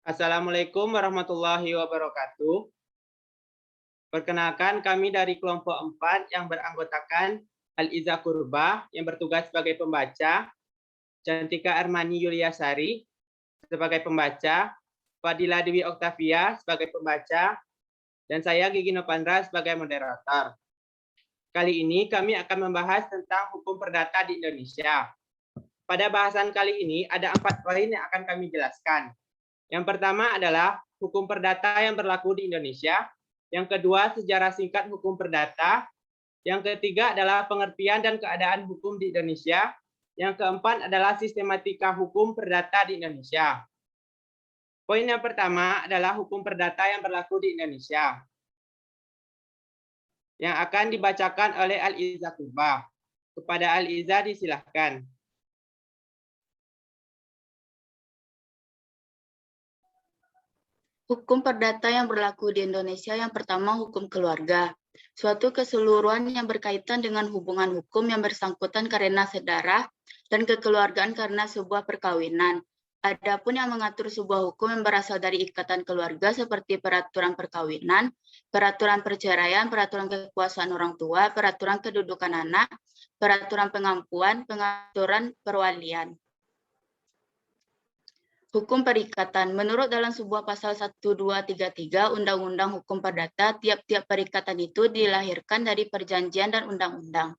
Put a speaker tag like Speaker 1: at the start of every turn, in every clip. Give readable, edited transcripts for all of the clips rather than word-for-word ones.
Speaker 1: Assalamualaikum warahmatullahi wabarakatuh. Perkenalkan kami dari kelompok 4 yang beranggotakan Al-Iza Kurba yang bertugas sebagai pembaca, Cantika Armani Yuliasari sebagai pembaca, Fadila Dewi Oktavia sebagai pembaca, dan saya Gigi Nopandra sebagai moderator. Kali ini kami akan membahas tentang hukum perdata di Indonesia. Pada bahasan kali ini ada 4 poin yang akan kami jelaskan. Yang pertama adalah hukum perdata yang berlaku di Indonesia. Yang kedua, sejarah singkat hukum perdata. Yang ketiga adalah pengertian dan keadaan hukum di Indonesia. Yang keempat adalah sistematika hukum perdata di Indonesia. Poin yang pertama adalah hukum perdata yang berlaku di Indonesia, yang akan dibacakan oleh Al-Iza Kurba. Kepada Al-Iza disilahkan.
Speaker 2: Hukum perdata yang berlaku di Indonesia yang pertama hukum keluarga. Suatu keseluruhan yang berkaitan dengan hubungan hukum yang bersangkutan karena sedarah dan kekeluargaan karena sebuah perkawinan. Adapun yang mengatur sebuah hukum yang berasal dari ikatan keluarga seperti peraturan perkawinan, peraturan perceraian, peraturan kekuasaan orang tua, peraturan kedudukan anak, peraturan pengampuan, pengaturan perwalian. Hukum perikatan. Menurut dalam sebuah pasal 1233 Undang-Undang Hukum Perdata, tiap-tiap perikatan itu dilahirkan dari perjanjian dan undang-undang.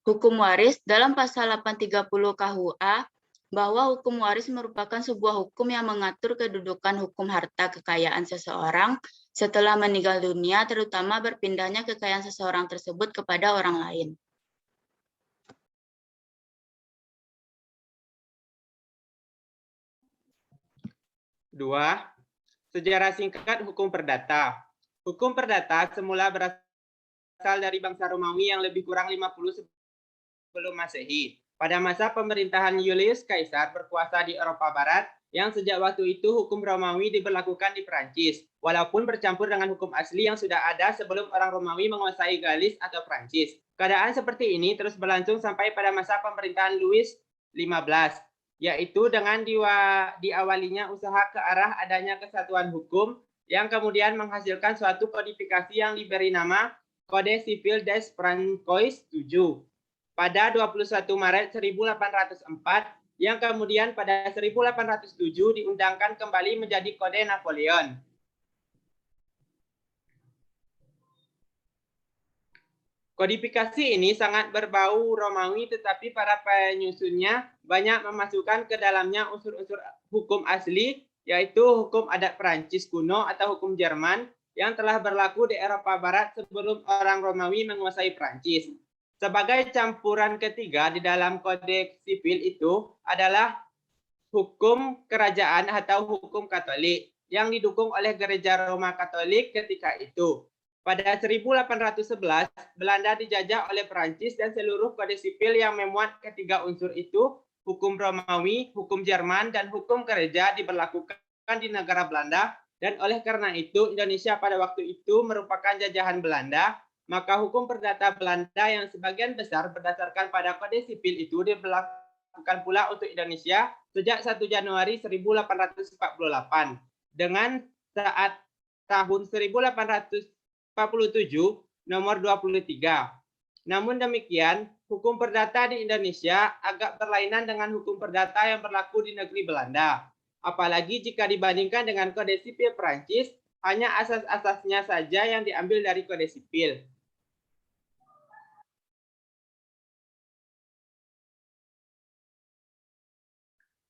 Speaker 2: Hukum waris. Dalam pasal 830 KUA, bahwa hukum waris merupakan sebuah hukum yang mengatur kedudukan hukum harta kekayaan seseorang setelah meninggal dunia, terutama berpindahnya kekayaan seseorang tersebut kepada orang lain.
Speaker 1: Dua, sejarah singkat hukum perdata. Hukum perdata semula berasal dari bangsa Romawi yang lebih kurang 50 sebelum Masehi. Pada masa pemerintahan Julius Caesar berkuasa di Eropa Barat, yang sejak waktu itu hukum Romawi diberlakukan di Prancis, walaupun bercampur dengan hukum asli yang sudah ada sebelum orang Romawi menguasai Galis atau Prancis. Keadaan seperti ini terus berlangsung sampai pada masa pemerintahan Louis XV, yaitu dengan diawalinya usaha ke arah adanya kesatuan hukum yang kemudian menghasilkan suatu kodifikasi yang diberi nama Kode Sivil des Francois 7 pada 21 Maret 1804 yang kemudian pada 1807 diundangkan kembali menjadi Kode Napoleon. Kodifikasi ini sangat berbau Romawi, tetapi para penyusunnya banyak memasukkan ke dalamnya unsur-unsur hukum asli, yaitu hukum adat Prancis kuno atau hukum Jerman yang telah berlaku di Eropa Barat sebelum orang Romawi menguasai Prancis. Sebagai campuran ketiga di dalam Kodeks Sipil itu adalah hukum kerajaan atau hukum Katolik yang didukung oleh Gereja Roma Katolik ketika itu. Pada 1811, Belanda dijajah oleh Prancis dan seluruh kode sipil yang memuat ketiga unsur itu, hukum Romawi, hukum Jerman, dan hukum gereja diberlakukan di negara Belanda, dan oleh karena itu Indonesia pada waktu itu merupakan jajahan Belanda, maka hukum perdata Belanda yang sebagian besar berdasarkan pada kode sipil itu diberlakukan pula untuk Indonesia sejak 1 Januari 1848 dengan saat tahun 1847 nomor 23. Namun demikian, hukum perdata di Indonesia agak berlainan dengan hukum perdata yang berlaku di negeri Belanda. Apalagi jika dibandingkan dengan Kode Sipil Prancis, hanya asas-asasnya saja yang diambil dari Kode Sipil.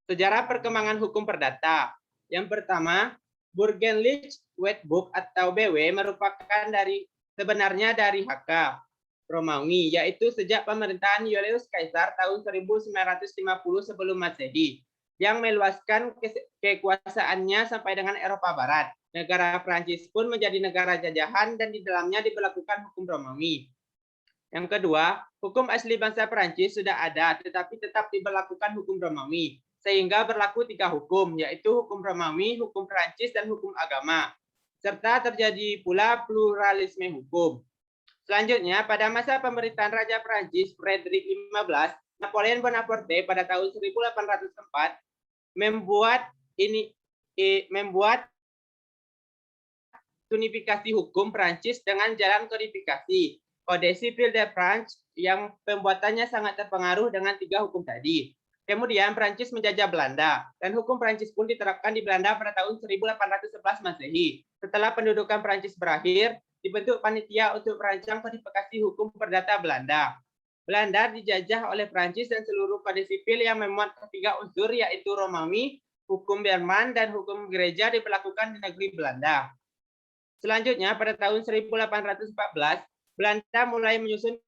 Speaker 1: Sejarah perkembangan hukum perdata. Yang pertama, Burgerlich Wetboek atau BW merupakan sebenarnya dari HK Romawi, yaitu sejak pemerintahan Julius Caesar tahun 1950 sebelum Masehi, yang meluaskan kekuasaannya sampai dengan Eropa Barat. Negara Prancis pun menjadi negara jajahan dan di dalamnya diberlakukan hukum Romawi. Yang kedua, hukum asli bangsa Prancis sudah ada, tetapi tetap diberlakukan hukum Romawi, sehingga berlaku 3 hukum, yaitu hukum Romawi, hukum Prancis, dan hukum agama. Serta terjadi pula pluralisme hukum. Selanjutnya, pada masa pemerintahan Raja Prancis Frederick XV, Napoleon Bonaparte pada tahun 1804 membuat unifikasi hukum Prancis dengan jalan kodifikasi Code Civil de France yang pembuatannya sangat terpengaruh dengan 3 hukum tadi. Kemudian Prancis menjajah Belanda dan hukum Prancis pun diterapkan di Belanda pada tahun 1811 Masehi. Setelah pendudukan Prancis berakhir, dibentuk panitia untuk merancang kodifikasi hukum perdata Belanda. Belanda dijajah oleh Prancis dan seluruh kode sipil yang memuat ketiga unsur yaitu Romawi, hukum Jerman, dan hukum gereja diberlakukan di negeri Belanda. Selanjutnya, pada tahun 1814, Belanda mulai menyusun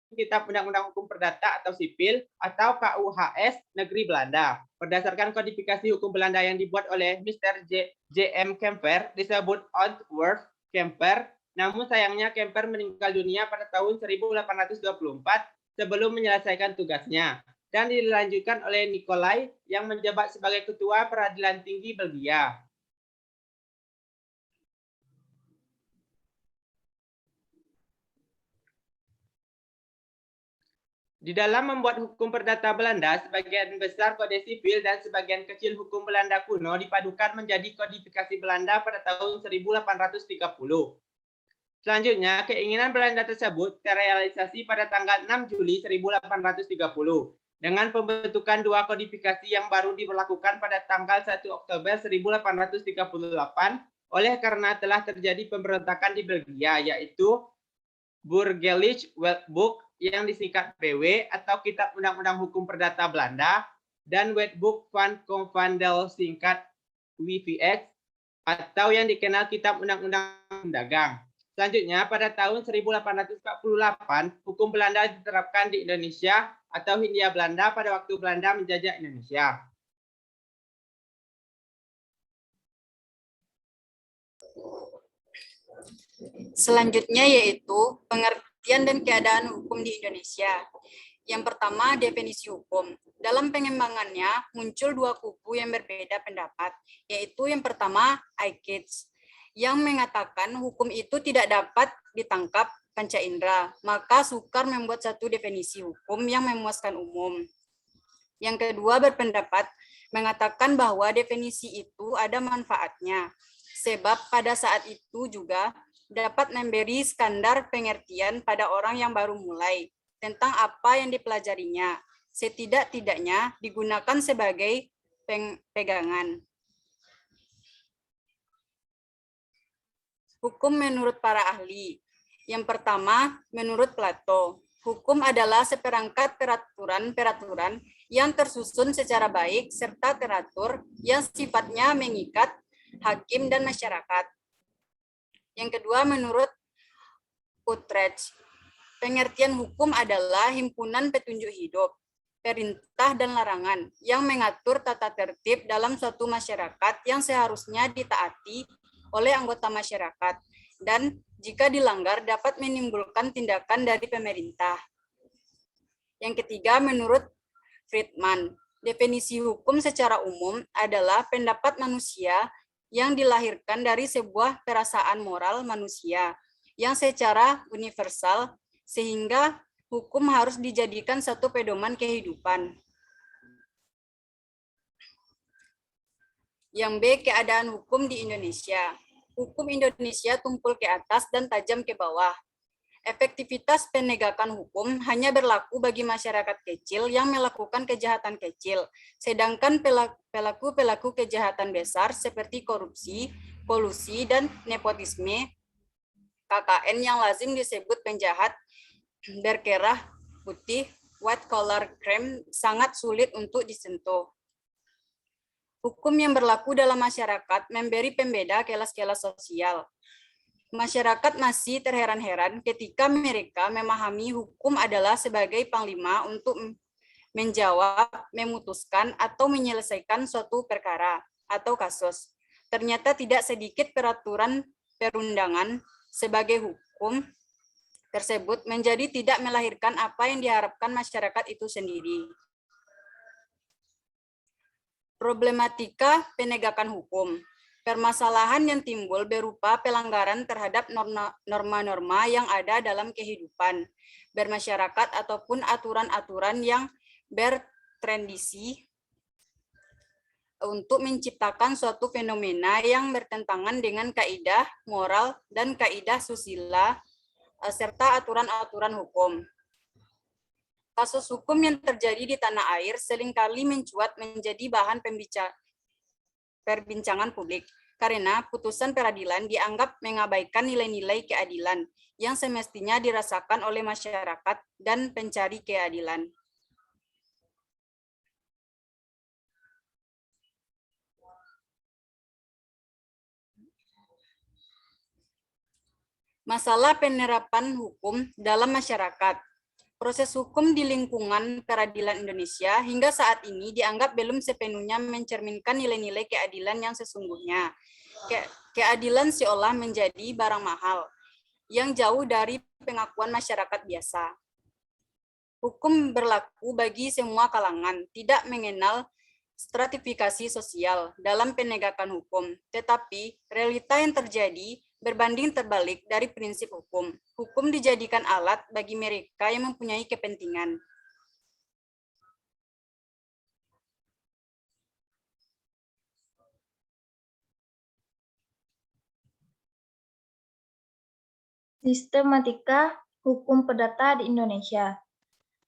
Speaker 1: Kitab Undang-Undang Hukum Perdata atau Sipil atau KUHS Negeri Belanda. Berdasarkan kodifikasi hukum Belanda yang dibuat oleh Mr. J.M. Kemper, disebut Outworth Kemper, namun sayangnya Kemper meninggal dunia pada tahun 1824 sebelum menyelesaikan tugasnya, dan dilanjutkan oleh Nicolai yang menjabat sebagai Ketua Peradilan Tinggi Belgia. Di dalam membuat hukum perdata Belanda, sebagian besar kode sipil dan sebagian kecil hukum Belanda kuno dipadukan menjadi kodifikasi Belanda pada tahun 1830. Selanjutnya, keinginan Belanda tersebut terrealisasi pada tanggal 6 Juli 1830 dengan pembentukan 2 kodifikasi yang baru diberlakukan pada tanggal 1 Oktober 1838 oleh karena telah terjadi pemberontakan di Belgia, yaitu Burgerlijk Wetboek yang disingkat BW atau Kitab Undang-Undang Hukum Perdata Belanda dan Wetboek van Convandel singkat WVX atau yang dikenal Kitab Undang-Undang Dagang. Selanjutnya, pada tahun 1848, hukum Belanda diterapkan di Indonesia atau Hindia Belanda pada waktu Belanda menjajah Indonesia.
Speaker 3: Selanjutnya yaitu pengertian dan keadaan hukum di Indonesia. Yang pertama, definisi hukum. Dalam pengembangannya muncul 2 kubu yang berbeda pendapat, yaitu yang pertama Aikits, yang mengatakan hukum itu tidak dapat ditangkap panca indera, maka sukar membuat satu definisi hukum yang memuaskan umum. Yang kedua berpendapat mengatakan bahwa definisi itu ada manfaatnya, sebab pada saat itu juga dapat memberi standar pengertian pada orang yang baru mulai tentang apa yang dipelajarinya, setidak-tidaknya digunakan sebagai pegangan. Hukum menurut para ahli. Yang pertama, menurut Plato, hukum adalah seperangkat peraturan-peraturan yang tersusun secara baik serta teratur yang sifatnya mengikat hakim dan masyarakat. Yang kedua, menurut Utrecht, pengertian hukum adalah himpunan petunjuk hidup, perintah dan larangan yang mengatur tata tertib dalam suatu masyarakat yang seharusnya ditaati oleh anggota masyarakat dan jika dilanggar dapat menimbulkan tindakan dari pemerintah. Yang ketiga, menurut Friedman, definisi hukum secara umum adalah pendapat manusia yang dilahirkan dari sebuah perasaan moral manusia yang secara universal sehingga hukum harus dijadikan satu pedoman kehidupan. Yang B, keadaan hukum di Indonesia. Hukum Indonesia tumpul ke atas dan tajam ke bawah. Efektivitas penegakan hukum hanya berlaku bagi masyarakat kecil yang melakukan kejahatan kecil, sedangkan pelaku-pelaku kejahatan besar seperti korupsi, kolusi, dan nepotisme, KKN yang lazim disebut penjahat berkerah putih, white collar crime, sangat sulit untuk disentuh. Hukum yang berlaku dalam masyarakat memberi pembeda kelas-kelas sosial. Masyarakat masih terheran-heran ketika mereka memahami hukum adalah sebagai panglima untuk menjawab, memutuskan, atau menyelesaikan suatu perkara atau kasus. Ternyata tidak sedikit peraturan perundangan sebagai hukum tersebut menjadi tidak melahirkan apa yang diharapkan masyarakat itu sendiri. Problematika penegakan hukum. permasalahan yang timbul berupa pelanggaran terhadap norma-norma yang ada dalam kehidupan bermasyarakat ataupun aturan-aturan yang bertradisi untuk menciptakan suatu fenomena yang bertentangan dengan kaidah moral dan kaidah susila serta aturan-aturan hukum. Kasus hukum yang terjadi di tanah air seringkali mencuat menjadi bahan perbincangan publik karena putusan peradilan dianggap mengabaikan nilai-nilai keadilan yang semestinya dirasakan oleh masyarakat dan pencari keadilan. Masalah penerapan hukum dalam masyarakat. Proses hukum di lingkungan peradilan Indonesia hingga saat ini dianggap belum sepenuhnya mencerminkan nilai-nilai keadilan yang sesungguhnya. Keadilan seolah menjadi barang mahal yang jauh dari pengakuan masyarakat biasa. Hukum berlaku bagi semua kalangan, tidak mengenal stratifikasi sosial dalam penegakan hukum, tetapi realita yang terjadi berbanding terbalik dari prinsip hukum. Hukum dijadikan alat bagi mereka yang mempunyai kepentingan.
Speaker 4: Sistematika hukum perdata di Indonesia.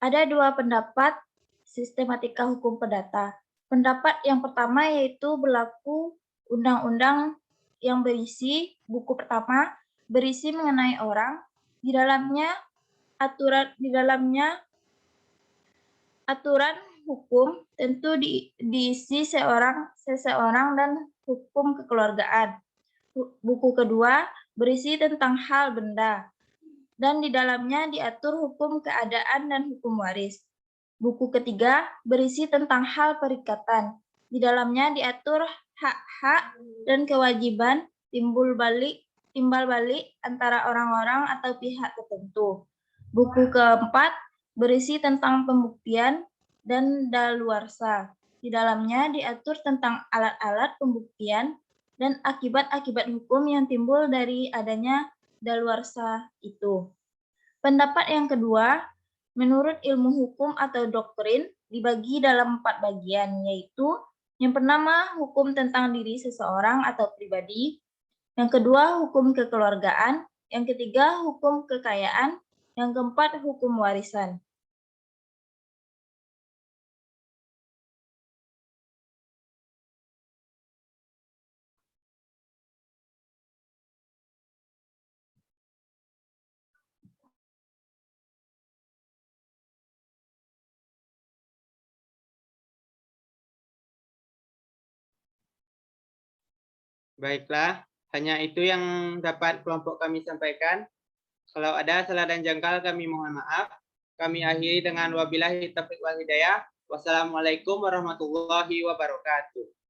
Speaker 4: Ada dua pendapat sistematika hukum perdata. Pendapat yang pertama yaitu berlaku undang-undang yang berisi buku pertama berisi mengenai orang, di dalamnya aturan hukum tentu diisi seseorang dan hukum kekeluargaan. Buku kedua berisi tentang hal benda dan di dalamnya diatur hukum keadaan dan hukum waris. Buku ketiga berisi tentang hal perikatan. Di dalamnya diatur hak-hak dan kewajiban timbal balik antara orang-orang atau pihak tertentu. Buku keempat berisi tentang pembuktian dan daluarsa. Di dalamnya diatur tentang alat-alat pembuktian dan akibat-akibat hukum yang timbul dari adanya daluarsa itu. Pendapat yang kedua, menurut ilmu hukum atau doktrin dibagi dalam 4 bagian, yaitu yang pertama hukum tentang diri seseorang atau pribadi, yang kedua hukum kekeluargaan, yang ketiga hukum kekayaan, yang keempat hukum warisan.
Speaker 1: Baiklah, hanya itu yang dapat kelompok kami sampaikan. Kalau ada salah dan janggal kami mohon maaf. Kami akhiri dengan wabillahi taufiq wal hidayah. Wassalamualaikum warahmatullahi wabarakatuh.